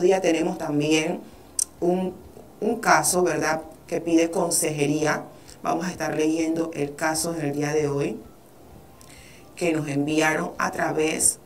estos días tenemos también un caso, ¿verdad?, que pide consejería. Vamos a estar leyendo el caso en el día de hoy que nos enviaron a través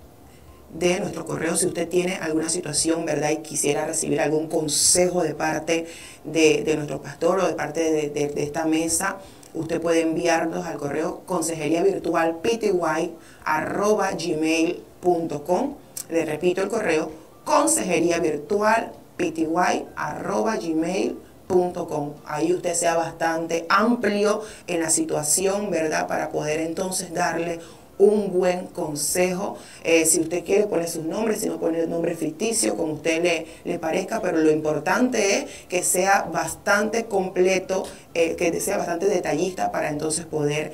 de nuestro correo. Si usted tiene alguna situación, ¿verdad?, y quisiera recibir algún consejo de parte de nuestro pastor o de parte de esta mesa, usted puede enviarnos al correo consejeriavirtualpty@gmail.com. Le repito el correo, consejeriavirtualpty@gmail.com. Ahí usted sea bastante amplio en la situación, ¿verdad?, para poder entonces darle un buen consejo. Si usted quiere poner sus nombres, si no pone el nombre ficticio, como usted le parezca, pero lo importante es que sea bastante completo, que sea bastante detallista para entonces poder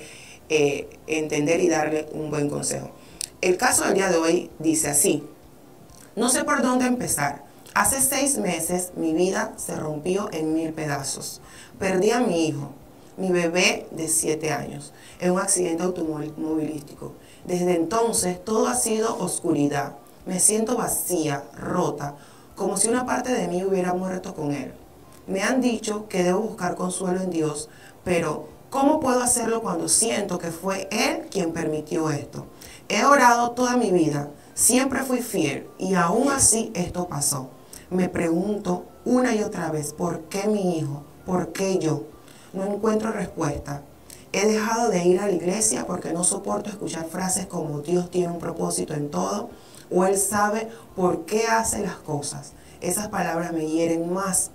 entender y darle un buen consejo. El caso del día de hoy dice así: no sé por dónde empezar. Hace 6 meses mi vida se rompió en 1000 pedazos. Perdí a mi hijo, mi bebé de 7 años, en un accidente automovilístico. Desde entonces todo ha sido oscuridad. Me siento vacía, rota, como si una parte de mí hubiera muerto con él. Me han dicho que debo buscar consuelo en Dios, pero ¿cómo puedo hacerlo cuando siento que fue Él quien permitió esto? He orado toda mi vida, siempre fui fiel y aún así esto pasó. Me pregunto una y otra vez, ¿por qué mi hijo? ¿Por qué yo? No encuentro respuesta. He dejado de ir a la iglesia porque no soporto escuchar frases como Dios tiene un propósito en todo o Él sabe por qué hace las cosas. Esas palabras me hieren más,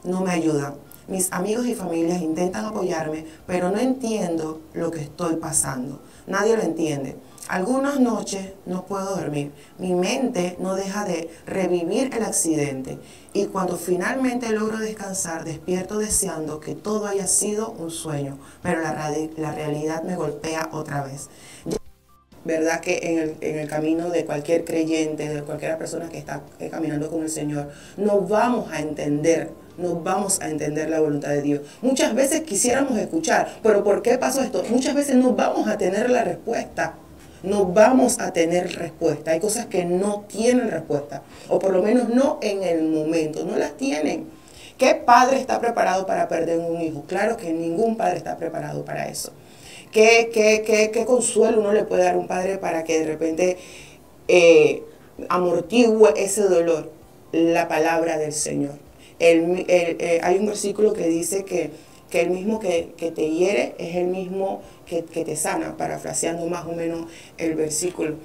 no me ayudan. Mis amigos y familias intentan apoyarme, pero no entiendo lo que estoy pasando. Nadie lo entiende. Algunas noches no puedo dormir. Mi mente no deja de revivir el accidente. Y cuando finalmente logro descansar, despierto deseando que todo haya sido un sueño. Pero la realidad me golpea otra vez. ¿Verdad que en el camino de cualquier creyente, de cualquier persona que está caminando con el Señor, no vamos a entender la voluntad de Dios? Muchas veces quisiéramos escuchar, pero ¿por qué pasó esto? Muchas veces no vamos a tener la respuesta. No vamos a tener respuesta. Hay cosas que no tienen respuesta, o por lo menos no en el momento, no las tienen. ¿Qué padre está preparado para perder un hijo? Claro que ningún padre está preparado para eso. ¿Qué consuelo uno le puede dar a un padre para que de repente amortigüe ese dolor? La palabra del Señor. Hay un versículo que dice que el mismo que te hiere es el mismo que te sana, parafraseando más o menos el versículo.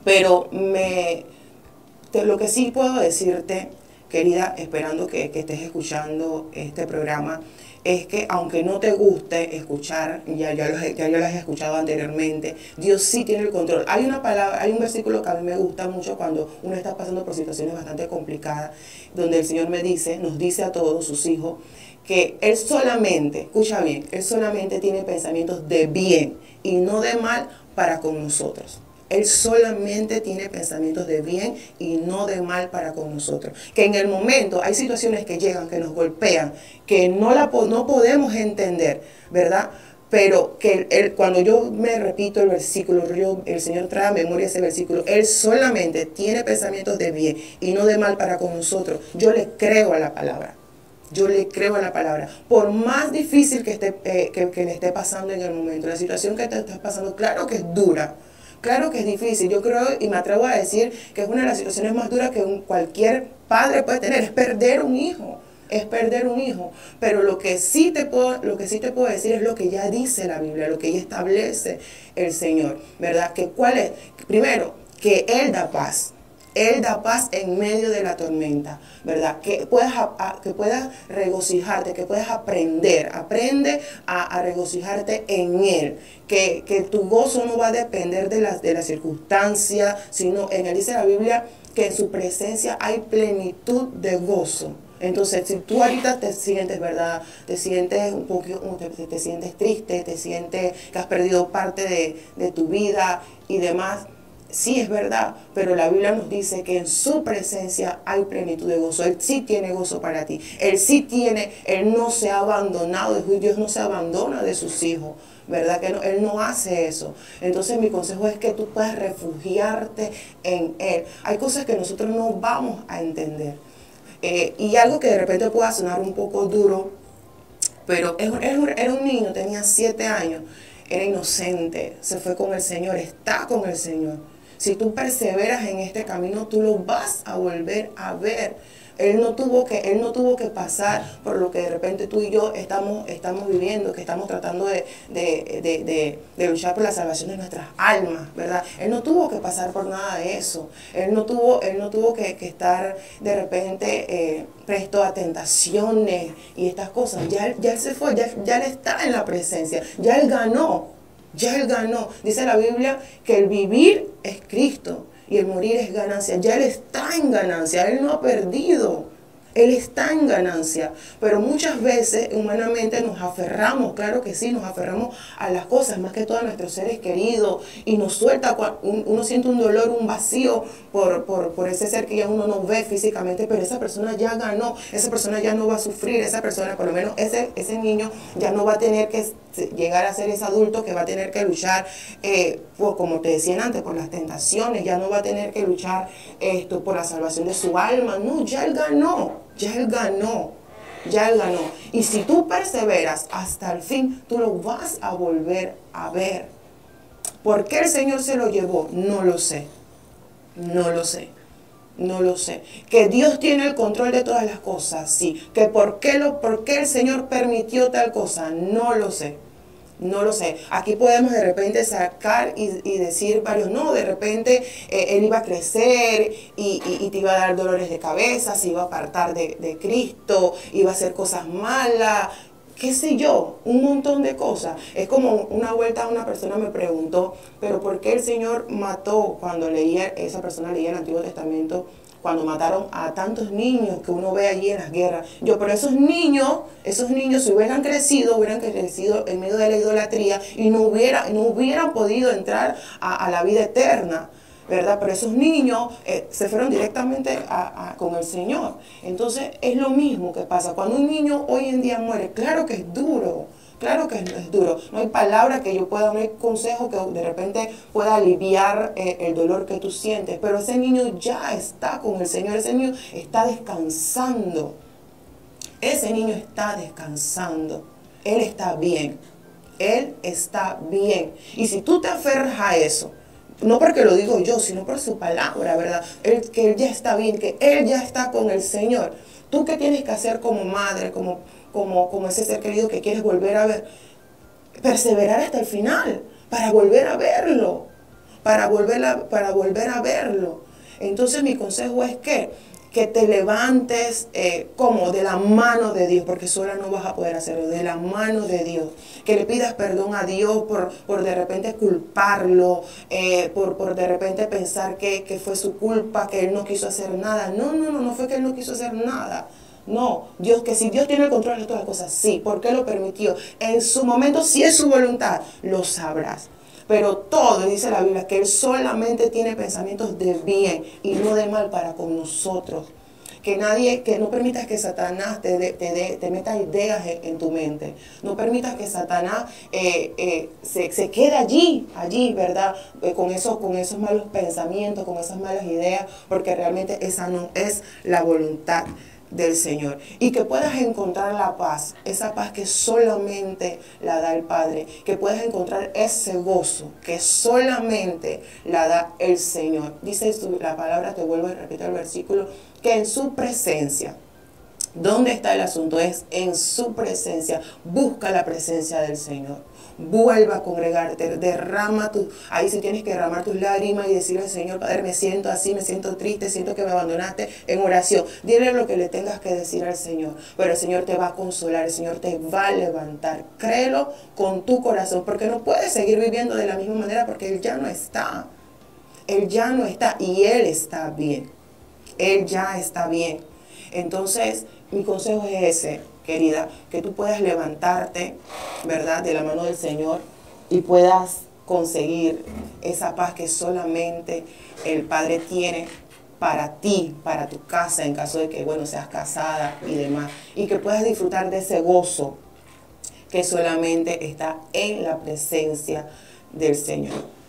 Pero lo que sí puedo decirte, querida, esperando que estés escuchando este programa, es que aunque no te guste escuchar, ya yo las he escuchado anteriormente, Dios sí tiene el control. Hay un versículo que a mí me gusta mucho cuando uno está pasando por situaciones bastante complicadas, donde el Señor nos dice a todos sus hijos, que Él solamente, escucha bien, Él solamente tiene pensamientos de bien y no de mal para con nosotros. Él solamente tiene pensamientos de bien y no de mal para con nosotros. Que en el momento hay situaciones que llegan, que nos golpean, que no podemos entender, ¿verdad? Pero que cuando yo me repito el versículo, el Señor trae a memoria ese versículo, Él solamente tiene pensamientos de bien y no de mal para con nosotros. Yo le creo a la palabra. Yo le creo a la palabra. Por más difícil que le esté pasando en el momento, la situación que te estás pasando, claro que es dura, claro que es difícil. Yo creo y me atrevo a decir que es una de las situaciones más duras que cualquier padre puede tener, es perder un hijo. Es perder un hijo. Pero lo que sí te puedo decir es lo que ya dice la Biblia, lo que ya establece el Señor, ¿verdad? ¿Cuál es? Primero, que Él da paz. Él da paz en medio de la tormenta, ¿verdad? Que puedas regocijarte, que puedas aprende a regocijarte en Él, que tu gozo no va a depender de las circunstancias, sino en Él dice la Biblia que en su presencia hay plenitud de gozo. Entonces, si tú ahorita te sientes, ¿verdad? Te sientes un poquito, te sientes triste, te sientes que has perdido parte de tu vida y demás, sí es verdad, pero la Biblia nos dice que en su presencia hay plenitud de gozo. Él sí tiene gozo para ti. Él no se ha abandonado, Dios no se abandona de sus hijos, ¿verdad? Que no, Él no hace eso. Entonces mi consejo es que tú puedas refugiarte en Él. Hay cosas que nosotros no vamos a entender. Y algo que de repente pueda sonar un poco duro, pero era un niño, tenía 7 años, era inocente, se fue con el Señor, está con el Señor. Si tú perseveras en este camino, tú lo vas a volver a ver. Él no tuvo que pasar por lo que de repente tú y yo estamos viviendo, que estamos tratando de luchar por la salvación de nuestras almas, ¿verdad? Él no tuvo que pasar por nada de eso. Él no tuvo que estar de repente presto a tentaciones y estas cosas. Ya él se fue, ya él está en la presencia, ya él ganó. Ya él ganó. Dice la Biblia que el vivir es Cristo y el morir es ganancia. Ya él está en ganancia, él no ha perdido. Él está en ganancia, pero muchas veces humanamente nos aferramos, claro que sí, nos aferramos a las cosas, más que todo a nuestros seres queridos, y nos suelta, uno siente un dolor, un vacío por ese ser que ya uno no ve físicamente, pero esa persona ya ganó, esa persona ya no va a sufrir, esa persona, por lo menos ese niño ya no va a tener que llegar a ser ese adulto que va a tener que luchar, como te decían antes, por las tentaciones, ya no va a tener que luchar por la salvación de su alma, no, ya él ganó. Ya él ganó, ya él ganó. Y si tú perseveras hasta el fin, tú lo vas a volver a ver. ¿Por qué el Señor se lo llevó? No lo sé, no lo sé, no lo sé. Que Dios tiene el control de todas las cosas, sí. Que por qué el Señor permitió tal cosa, no lo sé. No lo sé. Aquí podemos de repente sacar y decir varios, no, de repente él iba a crecer y te iba a dar dolores de cabeza, se iba a apartar de Cristo, iba a hacer cosas malas, qué sé yo, un montón de cosas. Es como una vuelta una persona me preguntó, pero ¿por qué el Señor mató cuando esa persona leía el Antiguo Testamento? Cuando mataron a tantos niños que uno ve allí en las guerras. Pero esos niños si hubieran crecido en medio de la idolatría y no hubieran podido entrar a la vida eterna, ¿verdad? Pero esos niños se fueron directamente con el Señor. Entonces es lo mismo que pasa. Cuando un niño hoy en día muere, claro que es duro. Claro que es duro. No hay palabra que yo pueda, no hay consejo que de repente pueda aliviar el dolor que tú sientes. Pero ese niño ya está con el Señor. Ese niño está descansando. Ese niño está descansando. Él está bien. Él está bien. Y si tú te aferras a eso, no porque lo digo yo, sino por su palabra, ¿verdad? Que él ya está bien, que él ya está con el Señor. ¿Tú qué tienes que hacer como madre, como ese ser querido que quieres volver a ver? Perseverar hasta el final, para volver a verlo, para volver a verlo. Entonces mi consejo es que te levantes como de la mano de Dios, porque sola no vas a poder hacerlo, de la mano de Dios. Que le pidas perdón a Dios por de repente culparlo, por de repente pensar que fue su culpa, que Él no quiso hacer nada. No fue que Él no quiso hacer nada. No, que si Dios tiene el control de todas las cosas, sí, ¿por qué lo permitió? En su momento, si es su voluntad, lo sabrás. Pero todo, dice la Biblia, que Él solamente tiene pensamientos de bien y no de mal para con nosotros. Que no permitas que Satanás te meta ideas en tu mente. No permitas que Satanás se quede allí, ¿verdad? Con esos malos pensamientos, con esas malas ideas, porque realmente esa no es la voluntad del Señor. Y que puedas encontrar la paz, esa paz que solamente la da el Padre, que puedas encontrar ese gozo que solamente la da el Señor. Dice la palabra, te vuelvo a repetir el versículo, que en su presencia. ¿Dónde está el asunto? Es en su presencia. Busca la presencia del Señor. Vuelva a congregarte, ahí sí tienes que derramar tus lágrimas y decirle al Señor, Padre, me siento así, me siento triste, siento que me abandonaste, en oración. Dile lo que le tengas que decir al Señor, pero el Señor te va a consolar, el Señor te va a levantar. Créelo con tu corazón, porque no puedes seguir viviendo de la misma manera, porque Él ya no está. Él ya no está y Él está bien. Él ya está bien. Entonces, mi consejo es ese, querida, que tú puedas levantarte, ¿verdad?, de la mano del Señor y puedas conseguir esa paz que solamente el Padre tiene para ti, para tu casa, en caso de que, seas casada y demás. Y que puedas disfrutar de ese gozo que solamente está en la presencia del Señor.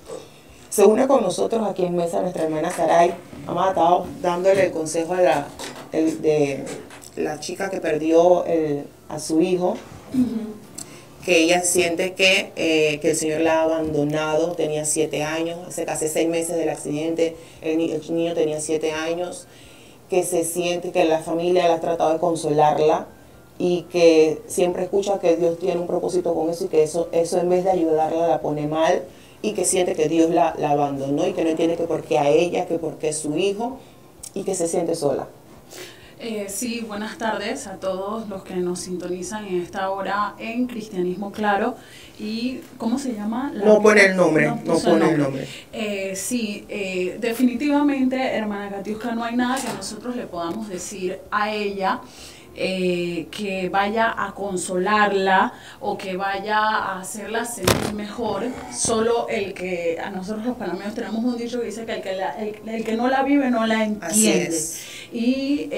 Se une con nosotros aquí en mesa nuestra hermana Saray. Hemos estado dándole el consejo de la chica que perdió a su hijo, que ella siente que el Señor la ha abandonado. Tenía 7 años, hace casi 6 meses del accidente, el niño tenía 7 años, que se siente que la familia la ha tratado de consolarla y que siempre escucha que Dios tiene un propósito con eso y que eso en vez de ayudarla la pone mal, y que siente que Dios la abandonó y que no entiende que por qué a ella, que por qué a su hijo, y que se siente sola. Sí, buenas tardes a todos los que nos sintonizan en esta hora en Cristianismo Claro. ¿Y cómo se llama? No pone el nombre, no pone el nombre. Sí, definitivamente, hermana Katiuska, no hay nada que nosotros le podamos decir a ella que vaya a consolarla o que vaya a hacerla sentir mejor. Solo el que, a nosotros los panameños tenemos un dicho que dice que el que no la vive no la entiende. Así es. Y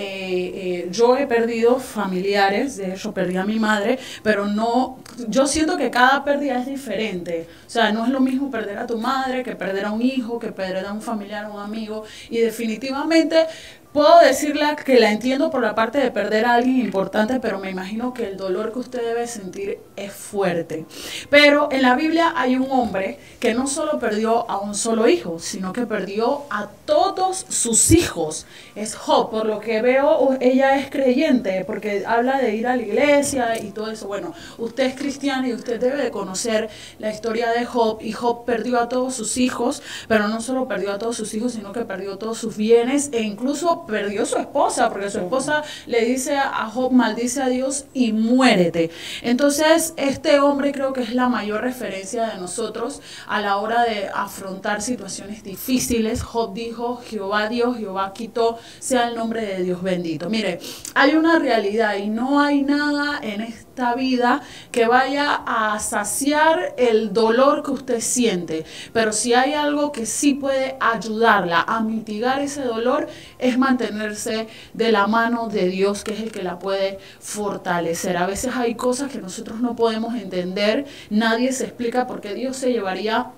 yo he perdido familiares, de hecho perdí a mi madre, pero no, yo siento que cada pérdida es diferente. O sea, no es lo mismo perder a tu madre que perder a un hijo, que perder a un familiar, un amigo, y definitivamente puedo decirle que la entiendo por la parte de perder a alguien importante, pero me imagino que el dolor que usted debe sentir es fuerte. Pero en la Biblia hay un hombre que no solo perdió a un solo hijo, sino que perdió a todos sus hijos. Es Job, por lo que veo, ella es creyente, porque habla de ir a la iglesia y todo eso. Bueno, usted es cristiano y usted debe de conocer la historia de Job, y Job perdió a todos sus hijos, pero no solo perdió a todos sus hijos, sino que perdió todos sus bienes, e incluso perdió su esposa, porque su esposa le dice a Job, maldice a Dios y muérete. Entonces, este hombre creo que es la mayor referencia de nosotros a la hora de afrontar situaciones difíciles. Job dijo, Jehová Dios, Jehová quitó, sea el nombre de Dios bendito. Mire, hay una realidad y no hay nada en esta vida que vaya a saciar el dolor que usted siente, pero si hay algo que sí puede ayudarla a mitigar ese dolor, es mantenerse de la mano de Dios, que es el que la puede fortalecer. A veces hay cosas que nosotros no podemos entender, nadie se explica por qué Dios se llevaría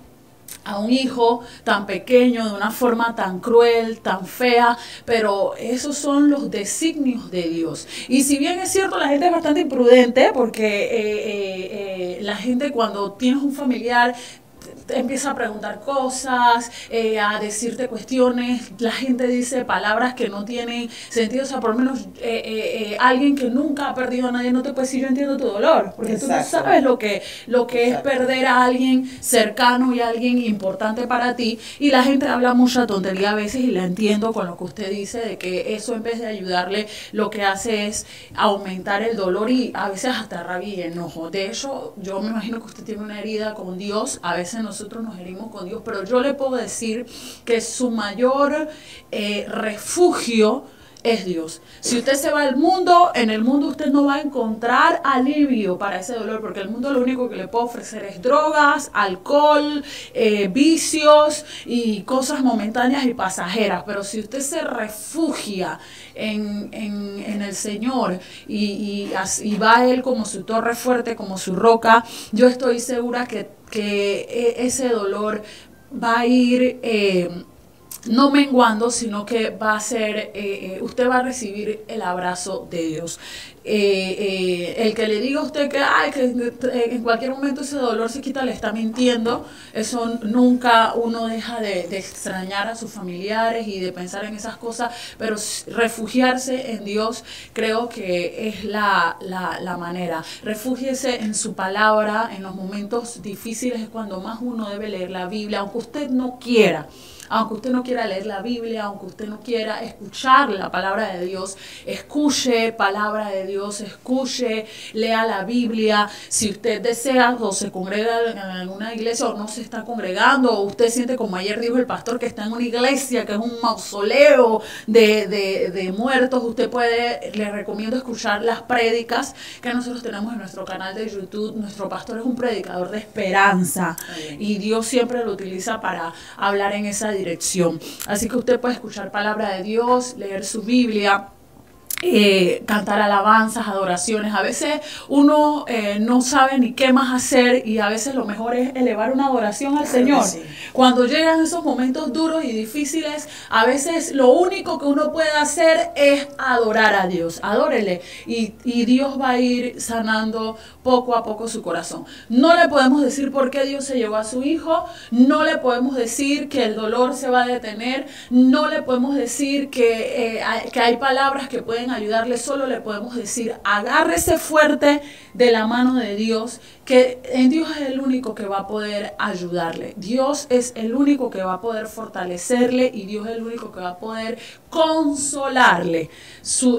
a un hijo tan pequeño de una forma tan cruel, tan fea, pero esos son los designios de Dios. Y si bien es cierto, la gente es bastante imprudente, porque la gente, cuando tienes un familiar, empieza a preguntar cosas, a decirte cuestiones, la gente dice palabras que no tienen sentido. O sea, por lo menos alguien que nunca ha perdido a nadie no te puede decir yo entiendo tu dolor, porque Exacto. Tú no sabes lo que es perder a alguien cercano y a alguien importante para ti, y la gente habla mucha tontería a veces, y la entiendo con lo que usted dice, de que eso en vez de ayudarle, lo que hace es aumentar el dolor y a veces hasta rabia y enojo. De hecho, yo me imagino que usted tiene una herida con Dios, a veces nosotros nos herimos con Dios, pero yo le puedo decir que su mayor refugio es Dios. Si usted se va al mundo, en el mundo usted no va a encontrar alivio para ese dolor, porque el mundo lo único que le puede ofrecer es drogas, alcohol, vicios y cosas momentáneas y pasajeras. Pero si usted se refugia en el Señor y va a Él como su torre fuerte, como su roca, yo estoy segura que ese dolor va a ir no menguando, sino que va a ser, usted va a recibir el abrazo de Dios. El que le diga a usted que en cualquier momento ese dolor se quita, le está mintiendo. Eso nunca uno deja de extrañar a sus familiares y de pensar en esas cosas, pero refugiarse en Dios creo que es la manera. Refúgiese en su palabra. En los momentos difíciles es cuando más uno debe leer la Biblia, aunque usted no quiera. Aunque usted no quiera leer la Biblia, aunque usted no quiera escuchar la palabra de Dios, escuche palabra de Dios, escuche, lea la Biblia. Si usted desea o se congrega en alguna iglesia o no se está congregando, o usted siente, como ayer dijo el pastor, que está en una iglesia que es un mausoleo de muertos, usted puede, le recomiendo escuchar las prédicas que nosotros tenemos en nuestro canal de YouTube. Nuestro pastor es un predicador de esperanza y Dios siempre lo utiliza para hablar en esa dirección. Así que usted puede escuchar palabra de Dios, leer su Biblia cantar alabanzas, adoraciones. A veces uno no sabe ni qué más hacer y a veces lo mejor es elevar una adoración al Señor. Sí. Cuando llegan esos momentos duros y difíciles, a veces lo único que uno puede hacer es adorar a Dios. Adórele y Dios va a ir sanando poco a poco su corazón. No le podemos decir por qué Dios se llevó a su hijo, no le podemos decir que el dolor se va a detener, no le podemos decir que hay palabras que pueden ayudarle, solo le podemos decir, agárrese fuerte de la mano de Dios, que en Dios es el único que va a poder ayudarle. Dios es el único que va a poder fortalecerle y Dios es el único que va a poder consolarle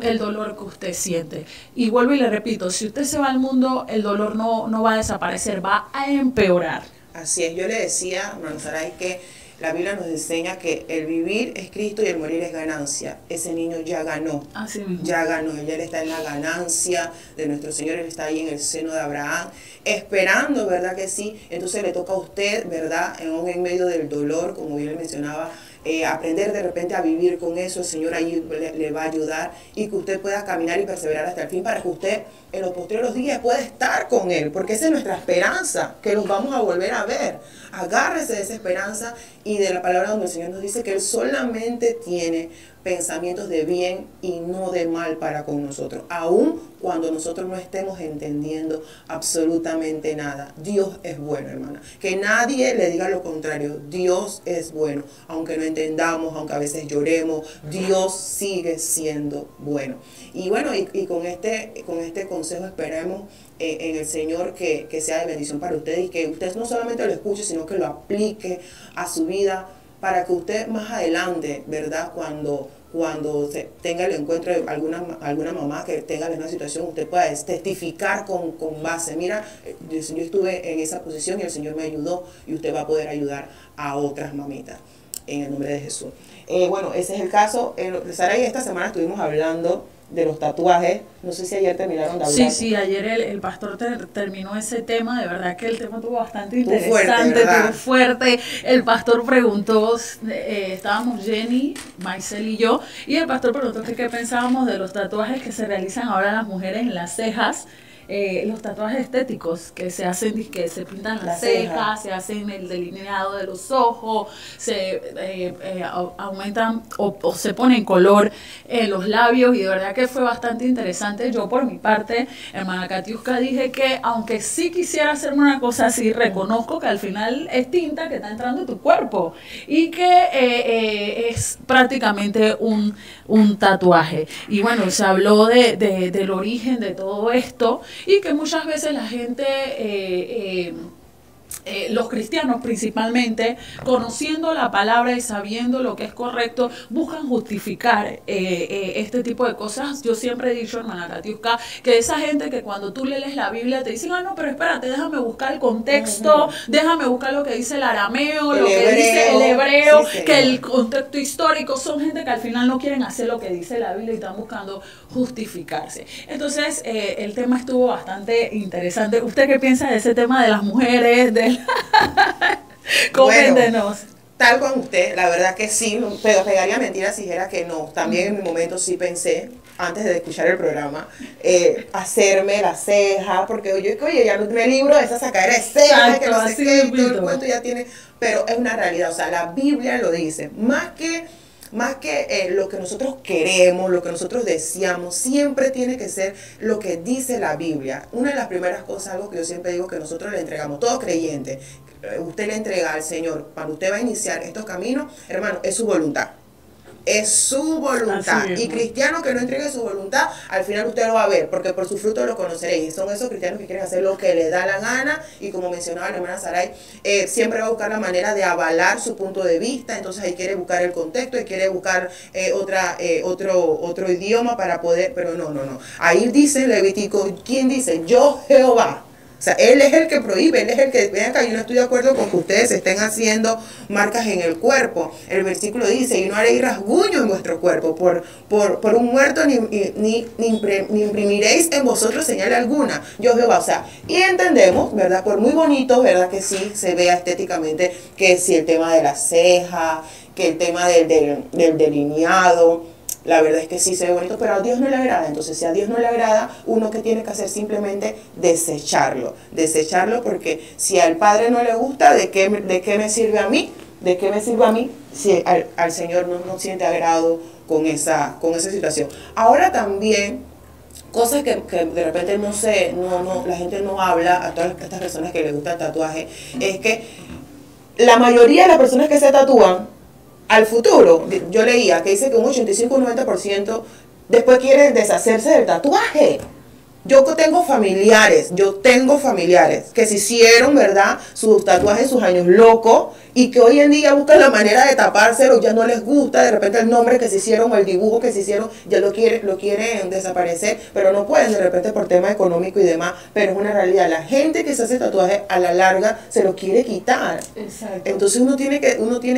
el dolor que usted siente. Y vuelvo y le repito, si usted se va al mundo, el dolor no va a desaparecer, va a empeorar. Así es, yo le decía, hermano Saray, que la Biblia nos enseña que el vivir es Cristo y el morir es ganancia. Ese niño ya ganó. Así mismo. Ya ganó. Él está en la ganancia de nuestro Señor. Él está ahí en el seno de Abraham, esperando, ¿verdad que sí? Entonces le toca a usted, ¿verdad? En medio del dolor, como bien le mencionaba, aprender de repente a vivir con eso. El Señor ahí le va a ayudar y que usted pueda caminar y perseverar hasta el fin para que usted en los posteriores días pueda estar con Él, porque esa es nuestra esperanza, que los vamos a volver a ver. Agárrese de esa esperanza y de la palabra donde el Señor nos dice que Él solamente tiene pensamientos de bien y no de mal para con nosotros, aun cuando nosotros no estemos entendiendo absolutamente nada. Dios es bueno, hermana. Que nadie le diga lo contrario. Dios es bueno. Aunque no entendamos, aunque a veces lloremos, Dios sigue siendo bueno. Y bueno, y con este consejo esperemos en el Señor que sea de bendición para usted y que usted no solamente lo escuche, sino que lo aplique a su vida para que usted más adelante, ¿verdad? Cuando tenga el encuentro de alguna mamá que tenga la misma situación, usted pueda testificar con base. Mira, yo estuve en esa posición y el Señor me ayudó y usted va a poder ayudar a otras mamitas en el nombre de Jesús. Bueno, ese es el caso. Sara y esta semana estuvimos hablando de los tatuajes. No sé si ayer terminaron de hablar. Sí, ayer el pastor terminó ese tema. De verdad que el tema estuvo bastante interesante, estuvo fuerte. El pastor preguntó, estábamos Jenny, Maisel y yo, y el pastor preguntó qué pensábamos de los tatuajes que se realizan ahora las mujeres en las cejas. Los tatuajes estéticos que se hacen, que se pintan las cejas, se hacen el delineado de los ojos, se aumentan o se ponen color en los labios, y de verdad que fue bastante interesante. Yo por mi parte, hermana Katiuska, dije que aunque sí quisiera hacerme una cosa así, reconozco que al final es tinta que está entrando en tu cuerpo y que es prácticamente un tatuaje. Y bueno, se habló del origen de todo esto, y que muchas veces la gente, los cristianos principalmente, conociendo la palabra y sabiendo lo que es correcto, buscan justificar este tipo de cosas. Yo siempre he dicho, hermana Katiuska, que esa gente que cuando tú lees la Biblia te dicen, no, pero espérate, déjame buscar el contexto, déjame buscar lo que dice el arameo, lo que dice el hebreo, sí, que el contexto histórico. Son gente que al final no quieren hacer lo que dice la Biblia y están buscando justificarse. Entonces, el tema estuvo bastante interesante. ¿Usted qué piensa de ese tema de las mujeres? Coméntenos. Bueno, tal con usted, la verdad que sí, pero pegaría mentiras si dijera que no. También en mi momento sí pensé, antes de escuchar el programa, hacerme la ceja, porque oye, ya me libro de esa sacadera de cejas, que no sé qué, y todo el cuento ya tiene, pero es una realidad, o sea, la Biblia lo dice, más que lo que nosotros queremos, lo que nosotros deseamos, siempre tiene que ser lo que dice la Biblia. Una de las primeras cosas, algo que yo siempre digo, que nosotros le entregamos, todo creyente, usted le entrega al Señor, cuando usted va a iniciar estos caminos, hermano, es su voluntad. Es su voluntad. Y cristiano que no entregue su voluntad, al final usted lo va a ver, porque por su fruto lo conoceréis. Son esos cristianos que quieren hacer lo que les da la gana, y como mencionaba la hermana Saray, siempre va a buscar la manera de avalar su punto de vista. Entonces ahí quiere buscar el contexto y quiere buscar otro idioma para poder, pero no. Ahí dice Levítico, ¿quién dice? Yo Jehová. O sea, Él es el que prohíbe, Él es el que, vean acá, yo no estoy de acuerdo con que ustedes estén haciendo marcas en el cuerpo. El versículo dice, y no haréis rasguño en vuestro cuerpo, por un muerto ni imprimiréis en vosotros señal alguna. Yo Jehová, o sea, y entendemos, ¿verdad? Por muy bonito, ¿verdad? Que sí se vea estéticamente, que si el tema de la ceja, que el tema del delineado, la verdad es que sí se ve bonito, pero a Dios no le agrada. Entonces, si a Dios no le agrada, uno que tiene que hacer simplemente desecharlo porque si al Padre no le gusta, ¿de qué me sirve a mí? ¿De qué me sirve a mí si al Señor no siente agrado con esa situación? Ahora también, cosas que de repente la gente no habla, a todas estas personas que les gusta el tatuaje, es que la mayoría de las personas que se tatúan, al futuro, yo leía que dice que un 85-90% después quieren deshacerse del tatuaje. Yo tengo familiares que se hicieron, ¿verdad?, sus tatuajes, sus años locos, y que hoy en día buscan la manera de tapárselo, ya no les gusta, de repente el nombre que se hicieron o el dibujo que se hicieron, ya lo quieren desaparecer, pero no pueden de repente por tema económico y demás, pero es una realidad. La gente que se hace tatuaje a la larga se lo quiere quitar. Exacto. Entonces uno tiene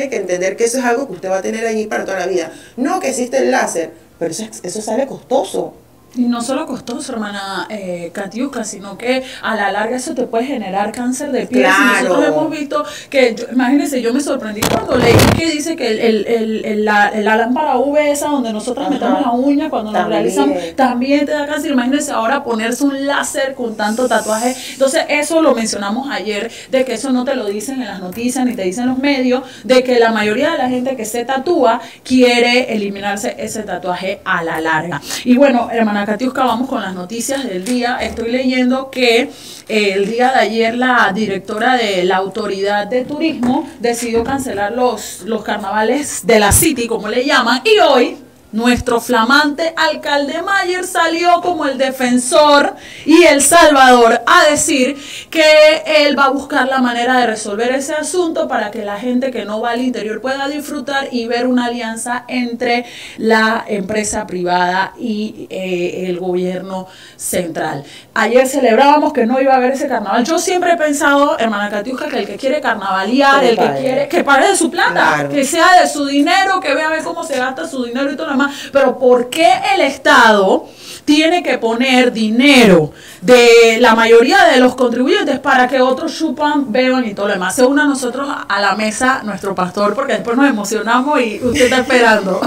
que entender que eso es algo que usted va a tener allí para toda la vida. No que existe el láser, pero eso sale costoso. Y no solo costoso, hermana Katiuska, sino que a la larga eso te puede generar cáncer de piel. Claro. Si nosotros hemos visto que, imagínense, yo me sorprendí cuando leí que dice que la lámpara UV esa donde nosotros metemos la uña cuando nos realizamos, también te da cáncer. Imagínense ahora ponerse un láser con tanto tatuaje. Entonces eso lo mencionamos ayer, de que eso no te lo dicen en las noticias ni te dicen los medios, de que la mayoría de la gente que se tatúa quiere eliminarse ese tatuaje a la larga. Y bueno, hermana Katiuska, vamos con las noticias del día. Estoy leyendo que el día de ayer la directora de la Autoridad de Turismo decidió cancelar los carnavales de la City, como le llaman, y hoy nuestro flamante alcalde Mayer salió como el defensor y el salvador a decir que él va a buscar la manera de resolver ese asunto para que la gente que no va al interior pueda disfrutar y ver una alianza entre la empresa privada y el gobierno central. Ayer celebrábamos que no iba a haber ese carnaval. Yo siempre he pensado, hermana Katiuska, que el que quiere carnavalear, el que quiere, que pague de su plata, claro, que sea de su dinero, que vea a ver cómo se gasta su dinero y todo lo demás. Pero ¿por qué el Estado tiene que poner dinero de la mayoría de los contribuyentes para que otros chupan, beban y todo lo demás? Se une a nosotros a la mesa nuestro pastor, porque después nos emocionamos y usted está esperando.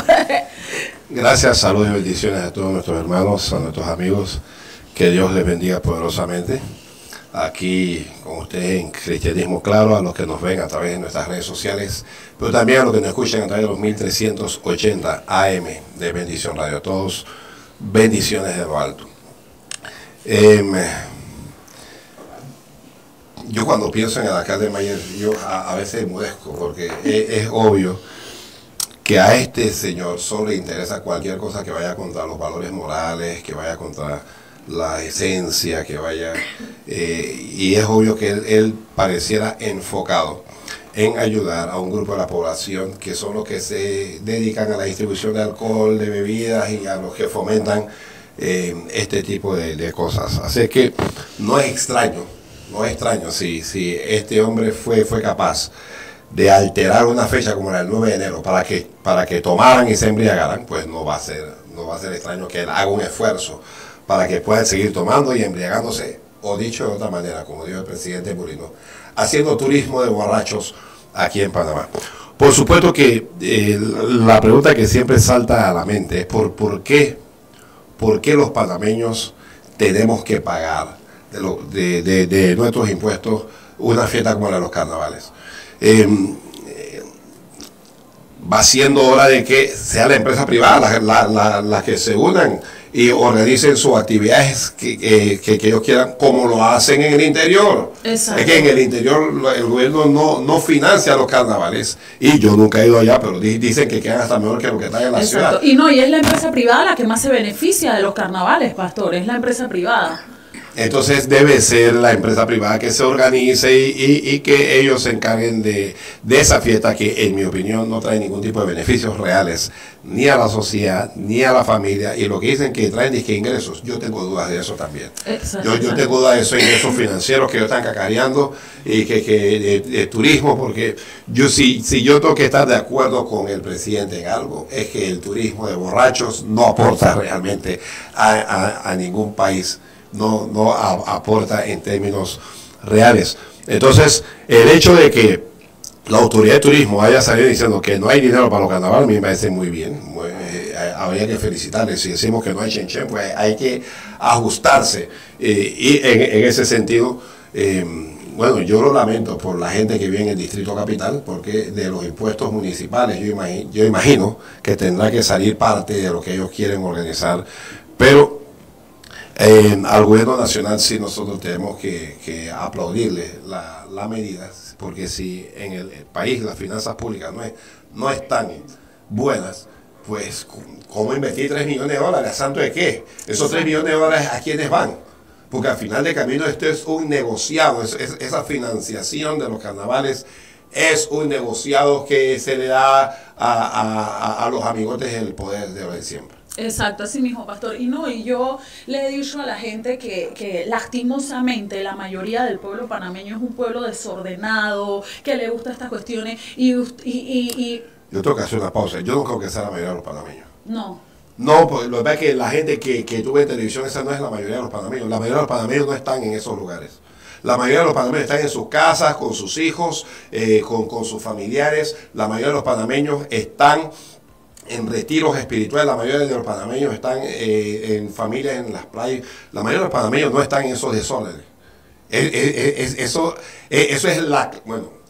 Gracias, saludos y bendiciones a todos nuestros hermanos, a nuestros amigos. Que Dios les bendiga poderosamente. Aquí con ustedes en Cristianismo Claro, a los que nos ven a través de nuestras redes sociales, pero también a los que nos escuchan a través de los 1380 AM de Bendición Radio. A todos, bendiciones de lo alto. Yo cuando pienso en el alcalde Mayer, yo a veces mudezco, porque es obvio que a este señor solo le interesa cualquier cosa que vaya contra los valores morales, que vaya contra la esencia, que vaya, y es obvio que él pareciera enfocado en ayudar a un grupo de la población que son los que se dedican a la distribución de alcohol, de bebidas y a los que fomentan este tipo de cosas. Así que no es extraño si este hombre fue capaz de alterar una fecha como la del 9 de enero para que tomaran y se embriagaran, pues no va a ser extraño que él haga un esfuerzo para que puedan seguir tomando y embriagándose, o dicho de otra manera, como dijo el presidente Mulino, haciendo turismo de borrachos aquí en Panamá. Por supuesto que la pregunta que siempre salta a la mente es ¿por qué los panameños tenemos que pagar de nuestros impuestos una fiesta como la de los carnavales? Va siendo hora de que sea la empresa privada las que se unan y organicen sus actividades que ellos quieran, como lo hacen en el interior. Exacto. Es que en el interior el gobierno no financia los carnavales, y yo nunca he ido allá, pero dicen que quedan hasta mejor que lo que está en la ciudad. Y es la empresa privada la que más se beneficia de los carnavales, pastor, es la empresa privada. Entonces debe ser la empresa privada que se organice y que ellos se encarguen de esa fiesta que, en mi opinión, no trae ningún tipo de beneficios reales ni a la sociedad ni a la familia, y lo que dicen que traen disque ingresos, yo tengo dudas de eso también. Yo tengo dudas de esos ingresos financieros que ellos están cacareando y que turismo, porque si yo tengo que estar de acuerdo con el presidente en algo, es que el turismo de borrachos no aporta realmente a ningún país. No aporta en términos reales. Entonces, el hecho de que la autoridad de turismo haya salido diciendo que no hay dinero para los carnavales, a mí me parece muy bien. habría que felicitarle. Si decimos que no hay chenchen, pues hay que ajustarse. Y en ese sentido, bueno, yo lo lamento por la gente que vive en el Distrito Capital, porque de los impuestos municipales yo imagino que tendrá que salir parte de lo que ellos quieren organizar, pero al gobierno nacional sí nosotros tenemos que aplaudirle la medida, porque si en el país las finanzas públicas no están buenas, pues ¿cómo invertir $3 millones? ¿A santo de qué? Esos $3 millones ¿a quiénes van? Porque al final de camino esto es un negociado, esa financiación de los carnavales es un negociado que se le da a los amigotes del poder de hoy siempre. Exacto, así mismo, pastor. Y yo le he dicho a la gente que lastimosamente la mayoría del pueblo panameño es un pueblo desordenado, que le gustan estas cuestiones Yo tengo que hacer una pausa. Yo no creo que sea la mayoría de los panameños. No. No, porque lo que pasa es que la gente que tuve en televisión, esa no es la mayoría de los panameños. La mayoría de los panameños no están en esos lugares. La mayoría de los panameños están en sus casas, con sus hijos, con sus familiares. La mayoría de los panameños están en retiros espirituales. La mayoría de los panameños están en familias en las playas. La mayoría de los panameños no están en esos desórdenes. Eso es la... Bueno,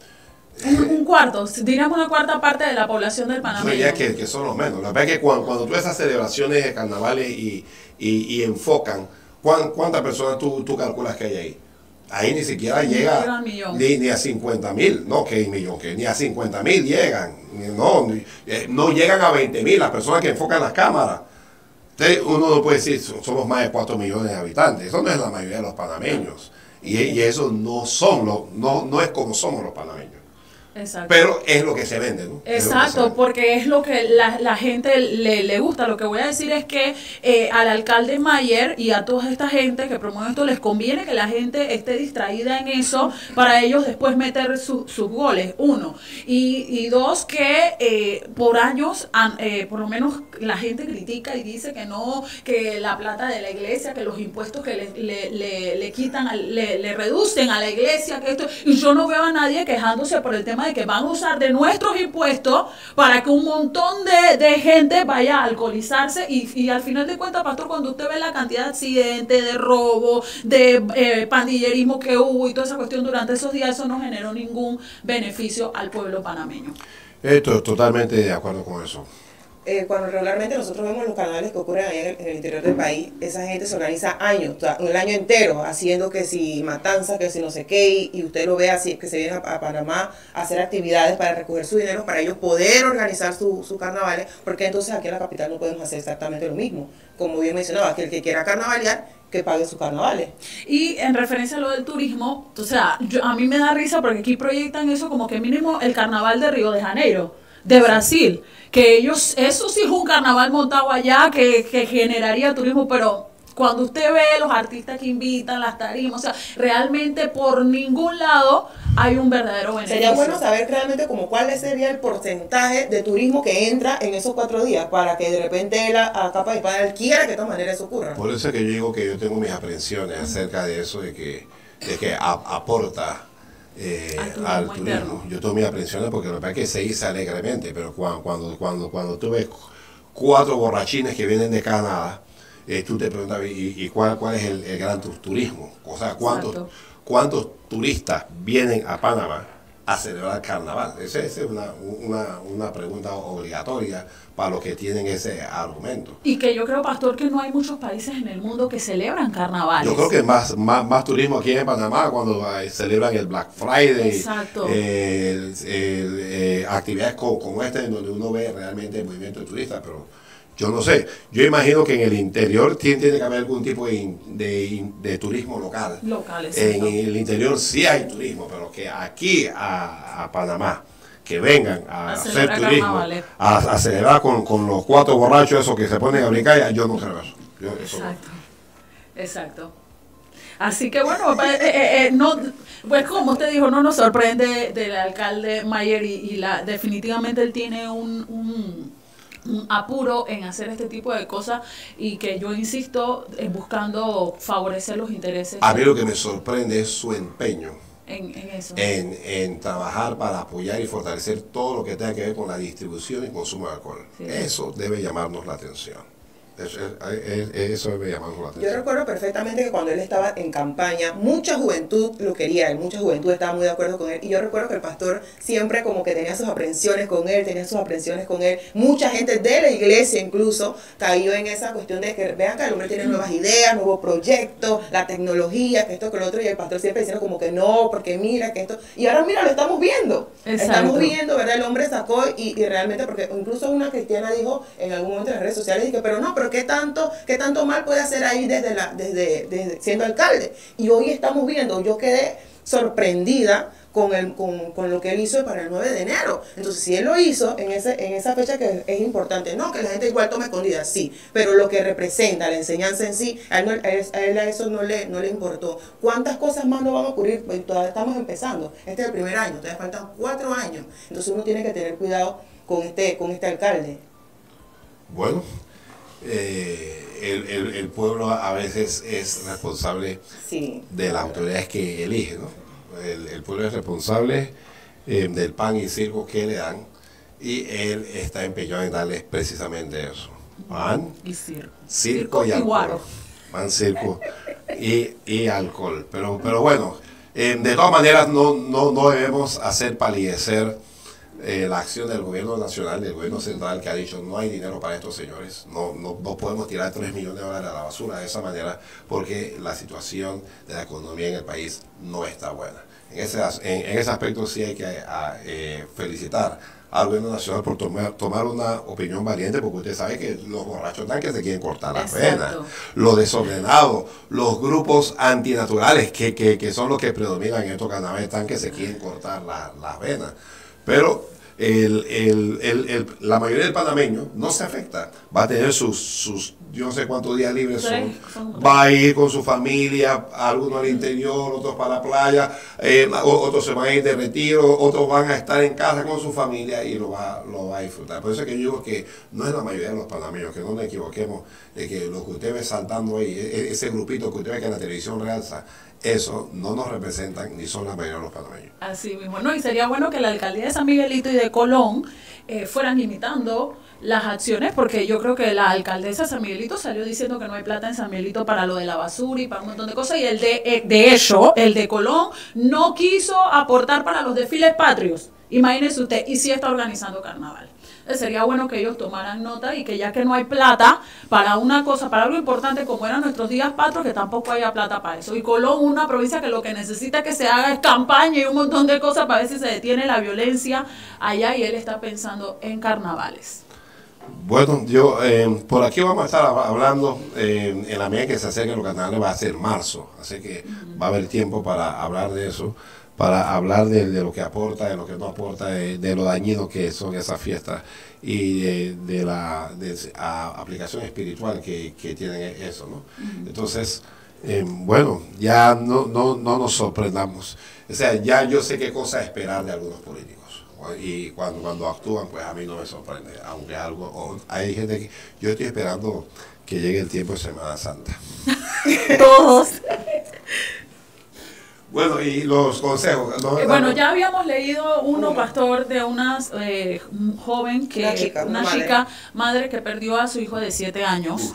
un cuarto, diríamos una cuarta parte de la población del panameño. Yo diría que son los menos. La verdad es que cuando tú esas celebraciones de carnavales y enfocan, ¿cuántas personas tú calculas que hay ahí? Ahí ni siquiera llega ni a 50,000, no, que millón, que ni a 50,000 llegan, no llegan a 20,000 las personas que enfocan las cámaras. Entonces, uno no puede decir, somos más de 4 millones de habitantes, eso no es la mayoría de los panameños, y eso no es como somos los panameños. Exacto. Pero es lo que se vende, ¿no? Exacto, porque es lo que la gente le gusta. Lo que voy a decir es que al alcalde Mayer y a toda esta gente que promueve esto les conviene que la gente esté distraída en eso para ellos después meter sus goles, uno. Y dos, que por años, por lo menos la gente critica y dice que no, que la plata de la iglesia, que los impuestos que le quitan, le reducen a la iglesia, que esto, y yo no veo a nadie quejándose por el tema de que van a usar de nuestros impuestos para que un montón de gente vaya a alcoholizarse y al final de cuentas, pastor, cuando usted ve la cantidad de accidentes, de robo, de pandillerismo que hubo y toda esa cuestión durante esos días, eso no generó ningún beneficio al pueblo panameño. Estoy totalmente de acuerdo con eso. Cuando regularmente nosotros vemos los carnavales que ocurren allá en el interior del país, esa gente se organiza años, o sea, el año entero, haciendo que si matanza, que si no sé qué, y usted lo ve así, que se vienen a Panamá a hacer actividades para recoger su dinero, para ellos poder organizar sus carnavales, porque entonces aquí en la capital no podemos hacer exactamente lo mismo. Como bien mencionaba, que el que quiera carnavalear, que pague sus carnavales. Y en referencia a lo del turismo, o sea, a mí me da risa porque aquí proyectan eso como que mínimo el carnaval de Río de Janeiro, de Brasil, que ellos, eso sí es un carnaval montado allá que generaría turismo, pero cuando usted ve los artistas que invitan, las tarimas, o sea, realmente por ningún lado hay un verdadero beneficio. Sería bueno saber realmente como cuál sería el porcentaje de turismo que entra en esos 4 días para que de repente él a capa de espada quiera que de todas maneras eso ocurra. Por eso es que yo digo que yo tengo mis aprensiones acerca de eso, de que aporta al turismo. Yo tengo mis aprensiones porque me parece que se hizo alegremente, pero cuando tú ves 4 borrachines que vienen de Canadá, tú te preguntas, ¿y cuál es el gran turismo? O sea, ¿cuántos turistas vienen a Panamá a celebrar carnaval? Esa es una pregunta obligatoria para los que tienen ese argumento. Y que yo creo, pastor, que no hay muchos países en el mundo que celebran carnavales. Yo creo que más turismo aquí en Panamá cuando celebran el Black Friday. Exacto. Actividades como esta en donde uno ve realmente el movimiento de turistas, pero yo no sé. Yo imagino que en el interior tiene que haber algún tipo de turismo local. En el interior sí hay turismo, pero que aquí a Panamá, que vengan a hacer turismo, a celebrar con los 4 borrachos esos que se ponen a brincar, yo no creo eso. Exacto. Así que bueno, pues como usted dijo, no nos sorprende del alcalde Mayer y definitivamente él tiene un apuro en hacer este tipo de cosas y que yo insisto en buscando favorecer los intereses. A mí lo que me sorprende es su empeño en eso. En trabajar para apoyar y fortalecer todo lo que tenga que ver con la distribución y consumo de alcohol. Sí. Eso debe llamarnos la atención. Eso debe llamarnos la Yo atención. recuerdo perfectamente que cuando él estaba en campaña, mucha juventud lo quería, mucha juventud estaba muy de acuerdo con él. Y yo recuerdo que el pastor siempre como que tenía sus aprensiones con él, Mucha gente de la iglesia incluso cayó en esa cuestión de que vean que el hombre tiene nuevas ideas, nuevos proyectos, la tecnología, que esto, que lo otro. Y el pastor siempre diciendo como que no, porque mira, que esto. Y ahora mira, lo estamos viendo. Exacto. Estamos viendo, ¿verdad? El hombre sacó y realmente, porque incluso una cristiana dijo en algún momento en las redes sociales, dije, pero no, pero ¿qué tanto mal puede hacer ahí desde siendo alcalde? Y hoy estamos viendo, yo quedé sorprendida con lo que él hizo para el 9 de enero. Entonces, si él lo hizo en esa fecha que es importante, no, que la gente igual tome escondidas, sí, pero lo que representa, la enseñanza en sí, a él a eso no le importó. ¿Cuántas cosas más no van a ocurrir? Pues todavía estamos empezando. Este es el primer año, todavía faltan 4 años. Entonces uno tiene que tener cuidado con este alcalde. Bueno, el pueblo a veces es responsable Sí. de las autoridades que elige, ¿no? El pueblo es responsable del pan y circo que le dan, y él está empeñado en darles precisamente eso: pan, Y circo. circo y y alcohol. guaro. Pan, circo y alcohol. Pero bueno, de todas maneras no debemos hacer palidecer la acción del gobierno nacional, del gobierno central, que ha dicho no hay dinero para estos señores. No podemos tirar 3 millones de dólares a la basura de esa manera, porque la situación de la economía en el país no está buena. En ese aspecto sí hay que felicitar al gobierno nacional por tomar una opinión valiente, porque usted sabe que los borrachos están que se quieren cortar las venas, los desordenados, los grupos antinaturales que son los que predominan en estos carnavales, están que se quieren cortar las venas. Pero la mayoría del panameño no se afecta, va a tener sus yo no sé cuántos días libres son, va a ir con su familia, algunos al interior, otros para la playa, otros se van a ir de retiro, otros van a estar en casa con su familia y lo va a disfrutar. Por eso es que yo digo que no es la mayoría de los panameños, que no nos equivoquemos, de que lo que usted ve saltando ahí, ese grupito que usted ve que en la televisión realza, eso no nos representan ni son la mayoría de los panameños. Así mismo, ¿no? Y sería bueno que la alcaldía de San Miguelito y de Colón fueran imitando las acciones, porque yo creo que la alcaldesa de San Miguelito salió diciendo que no hay plata en San Miguelito para lo de la basura y para un montón de cosas, y de hecho, el de Colón no quiso aportar para los desfiles patrios. Imagínese usted, y sí está organizando carnaval. Sería bueno que ellos tomaran nota y que ya que no hay plata para una cosa, para algo importante como eran nuestros días patrios, que tampoco haya plata para eso. Y Colón, una provincia que lo que necesita que se haga es campaña y un montón de cosas para ver si se detiene la violencia allá, y él está pensando en carnavales. Bueno, yo por aquí vamos a estar hablando en la medida que se acerquen los carnavales, va a ser marzo, así que va a haber tiempo para hablar de eso, para hablar de lo que aporta, de lo que no aporta, de lo dañino que son esas fiestas y de la aplicación espiritual que tienen eso, ¿no? Entonces, bueno, ya no nos sorprendamos. O sea, ya yo sé qué cosa esperar de algunos políticos. Y cuando actúan, pues a mí no me sorprende, aunque hay gente que yo estoy esperando que llegue el tiempo de Semana Santa. Todos. Bueno, y los consejos. Bueno, ya habíamos leído pastor, de una joven, una chica madre que perdió a su hijo de 7 años.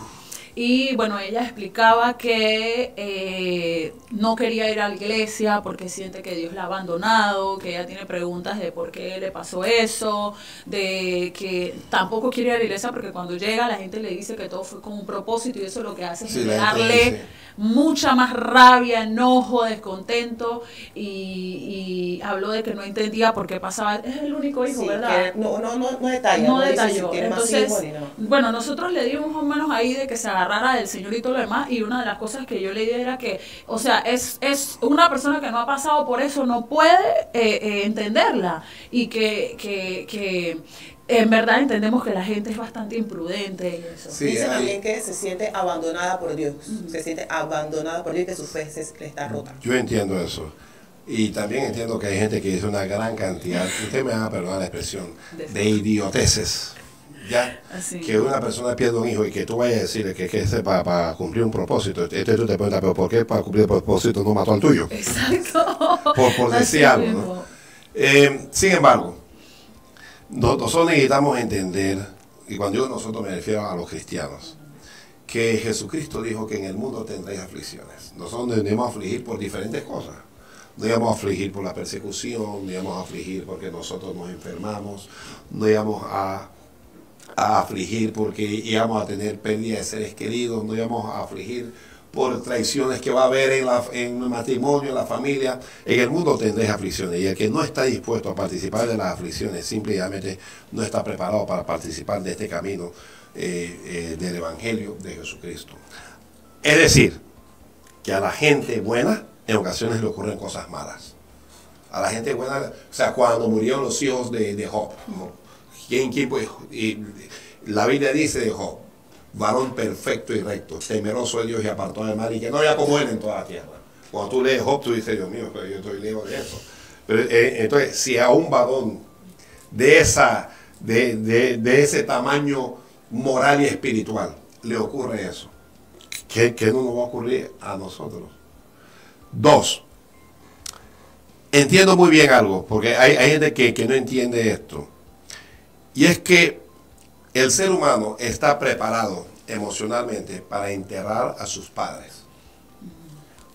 Y bueno, ella explicaba que no quería ir a la iglesia porque siente que Dios la ha abandonado, que ella tiene preguntas de por qué le pasó eso, de que tampoco quiere ir a la iglesia porque cuando llega la gente le dice que todo fue con un propósito, y eso lo que hace es darle mucha más rabia, enojo, descontento, y habló de que no entendía por qué pasaba. Es el único hijo, ¿verdad? No detalló. No detalló. Entonces, bueno, nosotros le dimos más o menos ahí de que se agarrara del Señor y todo lo demás, y una de las cosas que yo le dije era que, o sea, es una persona que no ha pasado por eso, no puede entenderla, y que en verdad entendemos que la gente es bastante imprudente y eso. Sí, dice también que se siente abandonada por Dios, se siente abandonada por Dios y que su fe le está rota. Yo entiendo eso. Y también entiendo que hay gente que dice una gran cantidad, usted me va a perdonar la expresión, de idioteces Ya, Así. que una persona pierda un hijo y que tú vayas a decirle que es para cumplir un propósito. Entonces tú te preguntas, ¿pero por qué para cumplir el propósito no mató al tuyo? Exacto. Por decir Así algo, mismo. ¿no? Sin embargo, nosotros necesitamos entender, y cuando digo nosotros me refiero a los cristianos, que Jesucristo dijo que en el mundo tendréis aflicciones. Nosotros nos debemos afligir por diferentes cosas. Nos íbamos a afligir por la persecución, nos íbamos a afligir porque nosotros nos enfermamos, nos íbamos a afligir porque íbamos a tener pérdida de seres queridos, nos íbamos a afligir por traiciones que va a haber en el matrimonio, en la familia. En el mundo tendréis aflicciones, y el que no está dispuesto a participar de las aflicciones simplemente no está preparado para participar de este camino del Evangelio de Jesucristo. Es decir, que a la gente buena en ocasiones le ocurren cosas malas. A la gente buena, o sea, cuando murieron los hijos de Job, ¿quién pues? Y la Biblia dice de Job: varón perfecto y recto, temeroso de Dios y apartado del mal, y que no había como él en toda la tierra. Cuando tú lees Job, tú dices, Dios mío, pero yo estoy lejos de eso. Pero, entonces, si a un varón de ese tamaño moral y espiritual le ocurre eso, ¿qué no nos va a ocurrir a nosotros? Dos, entiendo muy bien algo, porque hay gente que no entiende esto, y es que el ser humano está preparado emocionalmente para enterrar a sus padres.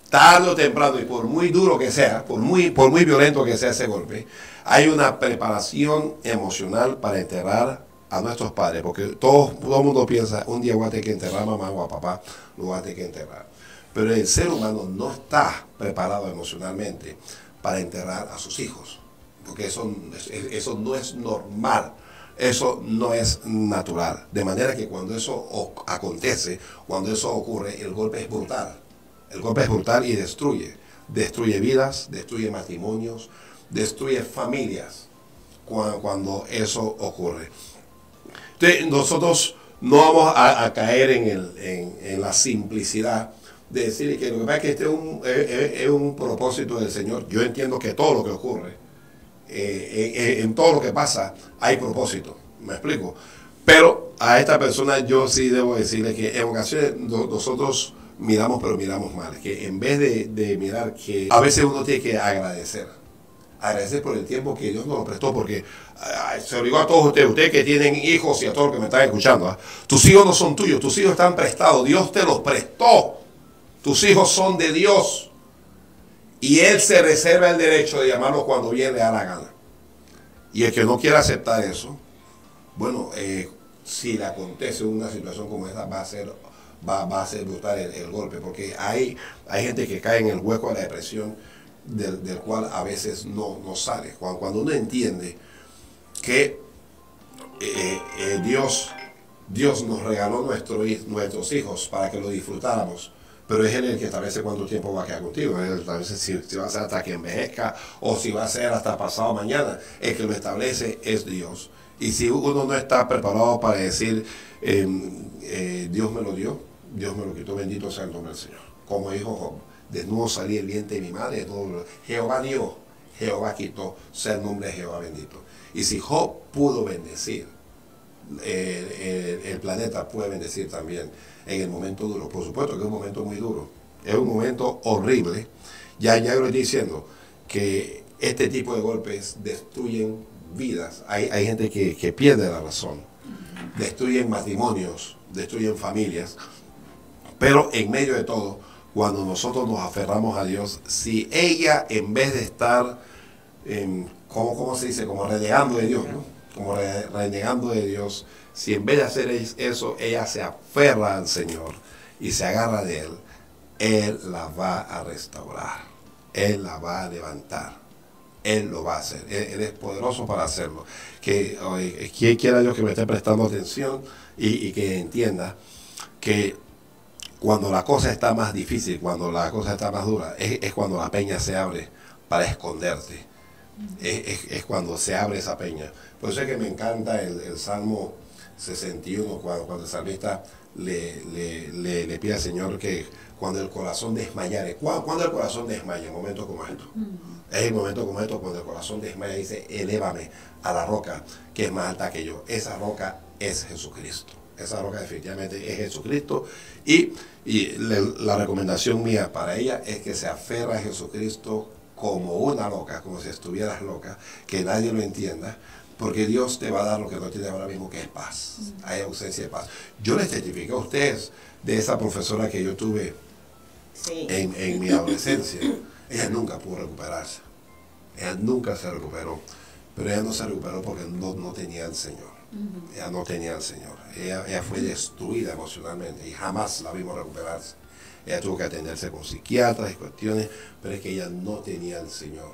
Tarde o temprano, y por muy duro que sea, por muy violento que sea ese golpe, hay una preparación emocional para enterrar a nuestros padres, porque todo el mundo piensa, un día voy a tener que enterrar a mamá o a papá, lo voy a tener que enterrar. Pero el ser humano no está preparado emocionalmente para enterrar a sus hijos, porque eso no es normal. Eso no es natural. De manera que cuando eso acontece, cuando eso ocurre, el golpe es brutal. El golpe es brutal y destruye. Destruye vidas, destruye matrimonios, destruye familias cuando eso ocurre. Entonces, nosotros no vamos a caer en la simplicidad de decir que lo que pasa es que este es un propósito del Señor. Yo entiendo que todo lo que ocurre, en todo lo que pasa hay propósito, me explico, pero a esta persona yo sí debo decirle que en ocasiones nosotros miramos, pero miramos mal, que en vez de mirar, que a veces uno tiene que agradecer por el tiempo que Dios nos lo prestó, porque se lo digo a todos ustedes que tienen hijos y a todos los que me están escuchando, tus hijos no son tuyos, tus hijos están prestados, Dios te los prestó, tus hijos son de Dios. Y Él se reserva el derecho de llamarlos cuando bien le da la gana. Y el que no quiera aceptar eso, bueno, si le acontece una situación como esta, va a ser brutal el golpe, porque hay gente que cae en el hueco de la depresión del cual a veces no sale. Cuando uno entiende que Dios nos regaló nuestros hijos para que lo disfrutáramos, pero es Él el que establece cuánto tiempo va a quedar contigo. Él establece si va a ser hasta que envejezca o si va a ser hasta pasado mañana. El que lo establece es Dios. Y si uno no está preparado para decir, Dios me lo dio, Dios me lo quitó, bendito sea el nombre del Señor. Como dijo Job, desnudo salí el vientre de mi madre, Jehová dio, Jehová quitó, sea el nombre de Jehová bendito. Y si Job pudo bendecir, el planeta puede bendecir también en el momento duro. Por supuesto que es un momento muy duro, es un momento horrible. Ya yo le estoy diciendo que este tipo de golpes destruyen vidas. Hay gente que pierde la razón, destruyen matrimonios, destruyen familias, pero en medio de todo, cuando nosotros nos aferramos a Dios, si ella, en vez de estar ¿cómo se dice? Como renegando de Dios, ¿no? Como renegando de Dios, si en vez de hacer eso, ella se aferra al Señor y se agarra de Él la va a restaurar, Él la va a levantar, Él lo va a hacer, Él es poderoso para hacerlo. Que quien quiera Dios que me esté prestando atención y que entienda que cuando la cosa está más difícil, cuando la cosa está más dura, es cuando la peña se abre para esconderte. Es cuando se abre esa peña. Por eso es que me encanta el Salmo 61, cuando el salmista le pide al Señor que cuando el corazón desmayare, cuando el corazón desmaya, en momentos como estos, es el momento como esto cuando el corazón desmaya, dice, elévame a la roca que es más alta que yo. Esa roca es Jesucristo. Esa roca definitivamente es Jesucristo. Y la recomendación mía para ella es que se aferra a Jesucristo como una loca, como si estuvieras loca, que nadie lo entienda, porque Dios te va a dar lo que no tiene ahora mismo, que es paz. Hay ausencia de paz. Yo les testifiqué a ustedes de esa profesora que yo tuve en mi adolescencia. Ella nunca pudo recuperarse. Ella nunca se recuperó. Pero ella no se recuperó porque no tenía al Señor. Ella no tenía al Señor. Ella fue destruida emocionalmente y jamás la vimos recuperarse. Ella tuvo que atenderse con psiquiatras y cuestiones, pero es que ella no tenía al Señor.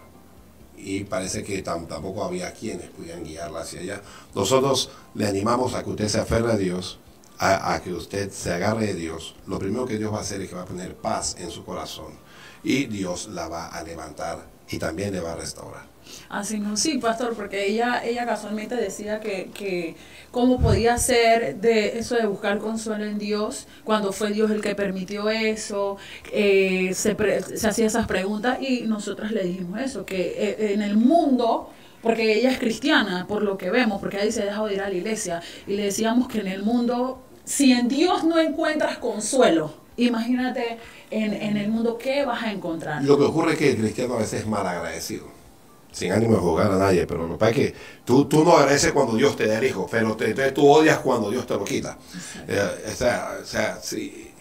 Y parece que tampoco había quienes pudieran guiarla hacia allá. Nosotros le animamos a que usted se aferre a Dios, a que usted se agarre de Dios. Lo primero que Dios va a hacer es que va a poner paz en su corazón. Y Dios la va a levantar y también le va a restaurar. Así no, sí, pastor, porque ella casualmente decía que cómo podía ser de eso de buscar consuelo en Dios cuando fue Dios el que permitió eso, se hacía esas preguntas y nosotras le dijimos eso, que en el mundo, porque ella es cristiana, por lo que vemos, porque ahí se dejó de ir a la iglesia, y le decíamos que en el mundo, si en Dios no encuentras consuelo, imagínate en el mundo qué vas a encontrar. Lo que ocurre es que el cristiano a veces es mal agradecido. Sin ánimo de juzgar a nadie, pero lo que pasa es que tú no agradeces cuando Dios te da el hijo, pero entonces tú odias cuando Dios te lo quita. Sí,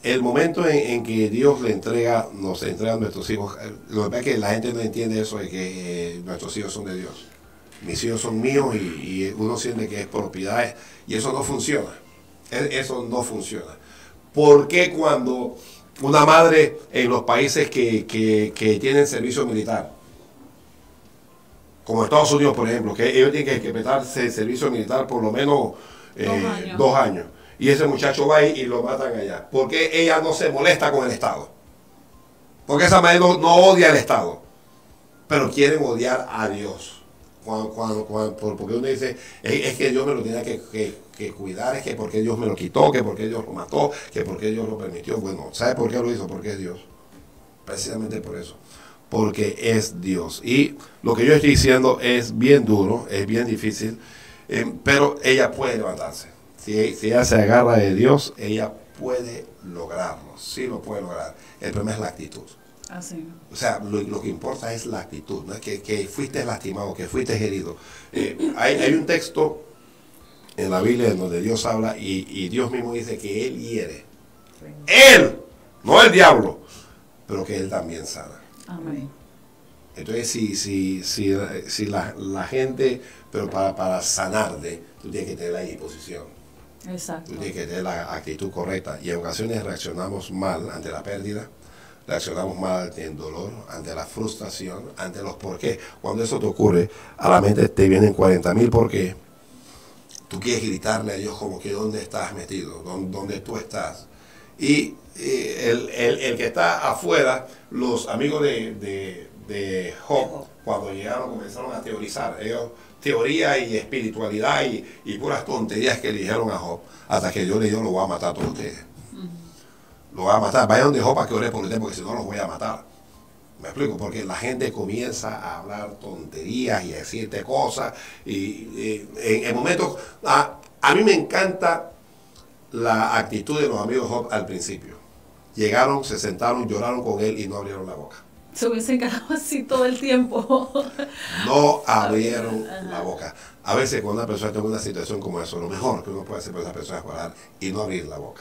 el momento en que Dios nos entrega a nuestros hijos, lo que pasa es que la gente no entiende eso de que nuestros hijos son de Dios. Mis hijos son míos y uno siente que es propiedad, y eso no funciona. Eso no funciona. ¿Por qué cuando una madre en los países que tienen servicio militar, como Estados Unidos, por ejemplo, que ellos tienen que prestarse el servicio militar por lo menos 2 años, y ese muchacho va y lo matan allá? ¿Por qué ella no se molesta con el Estado? Porque esa madre no odia al Estado, pero quieren odiar a Dios. Porque uno dice, es que Dios me lo tenía que cuidar, es que porque Dios me lo quitó, que porque Dios lo mató, que porque Dios lo permitió. Bueno, ¿sabe por qué lo hizo? Porque es Dios. Precisamente por eso. Porque es Dios. Y lo que yo estoy diciendo es bien duro, es bien difícil, pero ella puede levantarse. Si ella se agarra de Dios, ella puede lograrlo. Sí lo puede lograr. El problema es la actitud. Así. O sea, lo que importa es la actitud, no es que fuiste lastimado, que fuiste herido. Hay un texto en la Biblia en donde Dios habla y Dios mismo dice que Él hiere. Él, no el diablo, pero que Él también sana. Amén. Entonces, si la gente, pero para sanarte, tú tienes que tener la disposición. Exacto. Tú tienes que tener la actitud correcta. Y en ocasiones reaccionamos mal ante la pérdida. Reaccionamos mal ante el dolor, ante la frustración, ante los por qué. Cuando eso te ocurre, a la mente te vienen 40.000 por qué. Tú quieres gritarle a Dios como que ¿dónde estás metido? ¿Dónde tú estás? Y el que está afuera, los amigos de Job, cuando llegaron comenzaron a teorizar. Ellos, teoría y espiritualidad y puras tonterías que le dijeron a Job, hasta que Dios le dijo, lo voy a matar a todos ustedes. Lo va a matar. Vayan donde Job para que ore por ustedes, porque si no los voy a matar. Me explico, porque la gente comienza a hablar tonterías y a decirte cosas. Y en momentos, a mí me encanta la actitud de los amigos de Job al principio. Llegaron, se sentaron, lloraron con él y no abrieron la boca. Se hubiesen quedado así todo el tiempo. No abrieron la boca. A veces cuando una persona está en una situación como eso, lo mejor que uno puede hacer para esa persona es orar y no abrir la boca.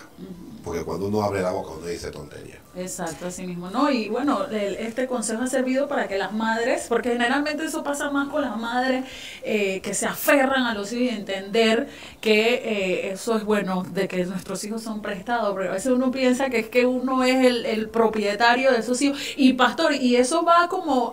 Porque cuando uno abre la boca, uno dice tontería. Exacto, así mismo. No, y bueno, este consejo ha servido para que las madres, porque generalmente eso pasa más con las madres que se aferran a los hijos y entender que eso es bueno, de que nuestros hijos son prestados, pero a veces uno piensa que es que uno es el propietario de esos hijos. Y pastor, y eso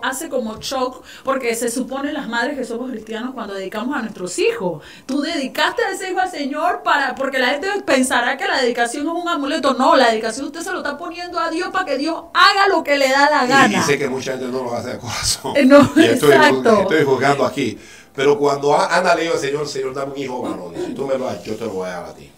hace como shock, porque se supone las madres que somos cristianos cuando dedicamos a nuestros hijos. Tú dedicaste a ese hijo al Señor porque la gente pensará que la dedicación es un amuleto. No, la dedicación usted se lo está poniendo a Dios para que Dios haga lo que le da la gana. Y sé que mucha gente no lo hace de corazón. No, y estoy exacto. Estoy juzgando aquí. Pero cuando Ana le dijo al Señor, Señor, dame un hijo varón, si tú me lo das, yo te lo voy a dar a ti.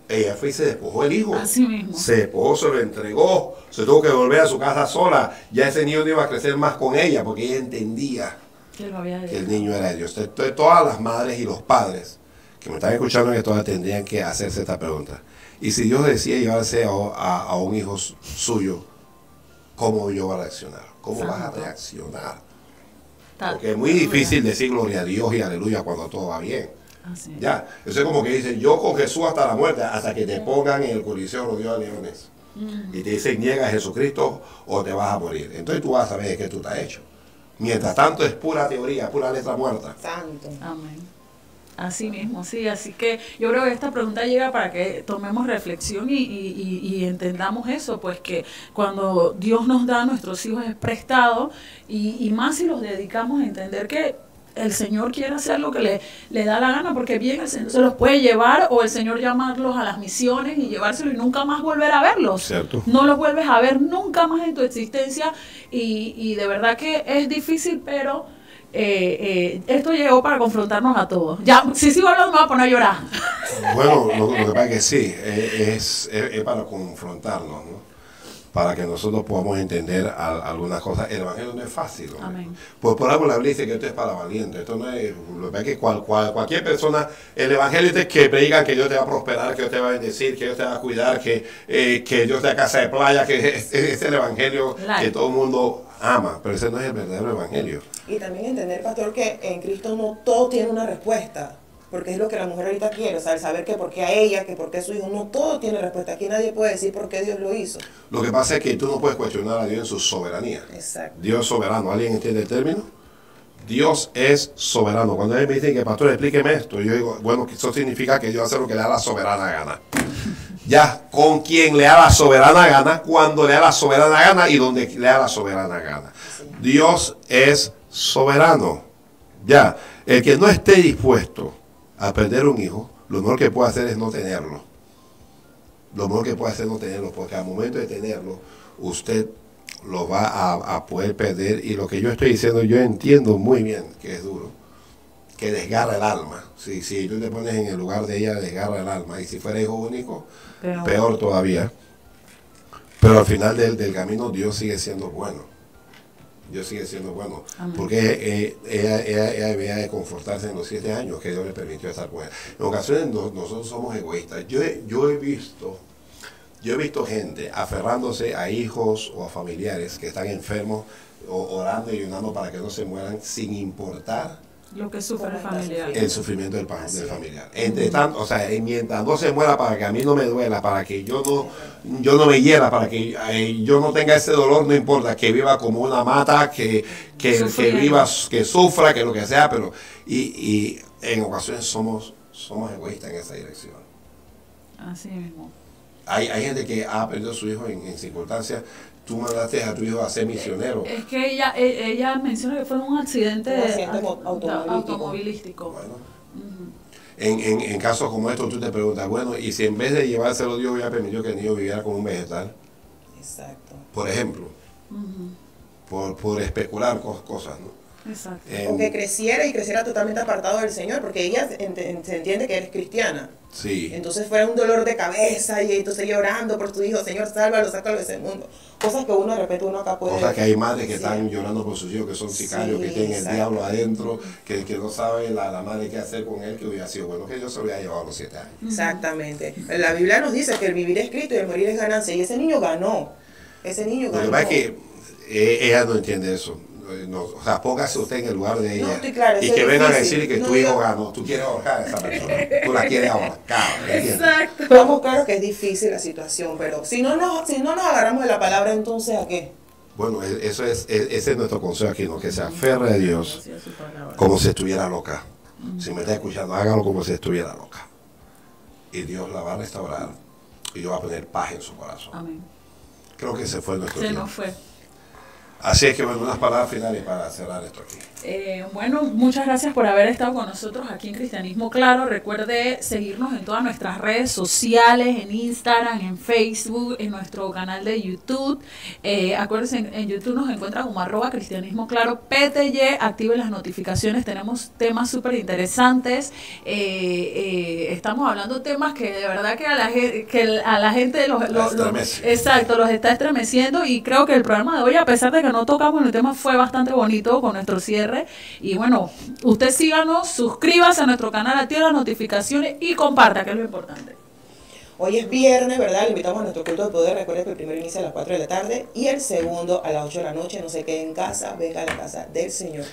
Ella fue y se despojó el hijo. Así mismo. Se despojó, se lo entregó, se tuvo que volver a su casa sola. Ya ese niño no iba a crecer más con ella porque ella entendía que el niño era de Dios. Entonces, todas las madres y los padres que me están escuchando en esto tendrían que hacerse esta pregunta. Y si Dios decide llevarse a un hijo suyo, ¿cómo yo voy a reaccionar? ¿Cómo vas a reaccionar? Porque es muy difícil decir gloria a Dios y aleluya cuando todo va bien. Así. Ya, eso es como que dicen, yo con Jesús hasta la muerte, hasta que te pongan en el coliseo rodeado de leones. Y te dicen, niega a Jesucristo o te vas a morir. Entonces tú vas a saber de qué tú te has hecho. Mientras tanto es pura teoría, pura letra muerta. Santo. Amén. Así mismo, sí. Así que yo creo que esta pregunta llega para que tomemos reflexión y entendamos eso, pues que cuando Dios nos da a nuestros hijos es prestado y más si los dedicamos a entender que el Señor quiere hacer lo que le da la gana, porque bien el Señor se los puede llevar o el Señor llamarlos a las misiones y llevárselos y nunca más volver a verlos. Cierto. No los vuelves a ver nunca más en tu existencia y de verdad que es difícil, pero esto llegó para confrontarnos a todos. Ya, si sigo hablando me voy a poner a llorar. Bueno, lo que pasa es que sí, es para confrontarnos, ¿no? Para que nosotros podamos entender algunas cosas. El Evangelio no es fácil, ¿no? Amén. Pues por algo la Biblia dice que esto es para valientes. Esto no es, lo que pasa es que cualquier persona, el Evangelio es que predigan que Dios te va a prosperar, que Dios te va a bendecir, que Dios te va a cuidar, que Dios te da casa de playa, que es el Evangelio que todo el mundo ama, pero ese no es el verdadero Evangelio. Y también entender, pastor, que en Cristo no todo tiene una respuesta, porque es lo que la mujer ahorita quiere, o sea, el saber que por qué a ella, que por qué a su hijo, no todo tiene respuesta. Aquí nadie puede decir por qué Dios lo hizo. Lo que pasa es que tú no puedes cuestionar a Dios en su soberanía. Exacto. Dios es soberano. ¿Alguien entiende el término? Dios es soberano. Cuando ellos me dicen que pastor, explíqueme esto, yo digo, bueno, eso significa que Dios hace lo que le da la soberana gana. Ya, con quien le da la soberana gana, cuando le da la soberana gana y donde le da la soberana gana. Dios es soberano. Ya, el que no esté dispuesto a perder un hijo, lo mejor que puede hacer es no tenerlo. Lo mejor que puede hacer es no tenerlo, porque al momento de tenerlo, usted lo va a poder perder. Y lo que yo estoy diciendo, yo entiendo muy bien que es duro, que desgarra el alma. Si tú te pones en el lugar de ella, desgarra el alma. Y si fuera hijo único, peor todavía. Pero al final del camino, Dios sigue siendo bueno. Dios sigue siendo bueno. Amén. Porque ella debía de confortarse en los 7 años que Dios le permitió estar con ella. En ocasiones nosotros somos egoístas. Yo he visto gente aferrándose a hijos o a familiares que están enfermos, orando y ayunando para que no se mueran, sin importar lo que sufre el familiar. El sufrimiento del familiar. Entre tanto, o sea, mientras no se muera, para que a mí no me duela, para que yo no me hiera, para que yo no tenga ese dolor, no importa, que viva como una mata, que viva, que sufra, que lo que sea, pero y en ocasiones somos egoístas en esa dirección. Así mismo. Hay gente que ha perdido a su hijo en circunstancias. Tú mandaste a tu hijo a ser misionero. Es que ella menciona que fue un accidente automovilístico. Bueno, en casos como estos tú te preguntas, bueno, y si en vez de llevárselo Dios hubiera permitido que el niño viviera como un vegetal. Exacto. Por ejemplo, por especular cosas, ¿no? Exacto. O que creciera totalmente apartado del Señor, porque ella se entiende que eres cristiana. Sí. Entonces fuera un dolor de cabeza y entonces llorando por tu hijo, Señor, sálvalo, sácalo de ese mundo. Cosas que uno de repente acá puede... Cosas que hay madres que están llorando por sus hijos, que son sicarios, que tienen el diablo adentro, que no sabe la madre qué hacer con él, que hubiera sido bueno que Dios se lo hubiera llevado a los 7 años. Exactamente. La Biblia nos dice que el vivir es Cristo y el morir es ganancia, y ese niño ganó. Ese niño ganó. Lo que pasa es que ella no entiende eso. No, o sea, póngase usted en el lugar de ella y que vengan a decirle que tu hijo ganó. Tú quieres ahorcar a esa persona, tú la quieres ahorcar. Exacto. Estamos claros que es difícil la situación, pero si no nos agarramos de la palabra, entonces ¿a qué? Bueno, ese es nuestro consejo aquí, ¿no? Que se aferre a Dios como si estuviera loca. Si me está escuchando, hágalo como si estuviera loca. Y Dios la va a restaurar y Dios va a poner paz en su corazón. Amén. Creo que ese fue nuestro tiempo. Se nos fue. Así es que bueno, unas palabras finales para cerrar esto aquí. Bueno, muchas gracias por haber estado con nosotros aquí en Cristianismo Claro. Recuerde seguirnos en todas nuestras redes sociales, en Instagram, en Facebook, en nuestro canal de YouTube. Acuérdense, en YouTube nos encuentra como @Cristianismo Claro PTY. Active las notificaciones, tenemos temas súper interesantes. Estamos hablando temas que de verdad que a la gente los está estremeciendo, y creo que el programa de hoy, a pesar de que no tocamos el tema, fue bastante bonito con nuestro cierre. Y bueno, usted síganos, suscríbase a nuestro canal, active las notificaciones y comparta, que es lo importante. Hoy es viernes, ¿verdad? Le invitamos a nuestro culto de poder. Recuerden que el primero inicia a las 4 de la tarde y el segundo a las 8 de la noche. No se quede en casa, venga a la casa del Señor.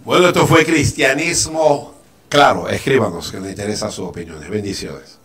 Bueno, esto fue Cristianismo Claro. Escríbanos, que nos interesan sus opiniones. Bendiciones.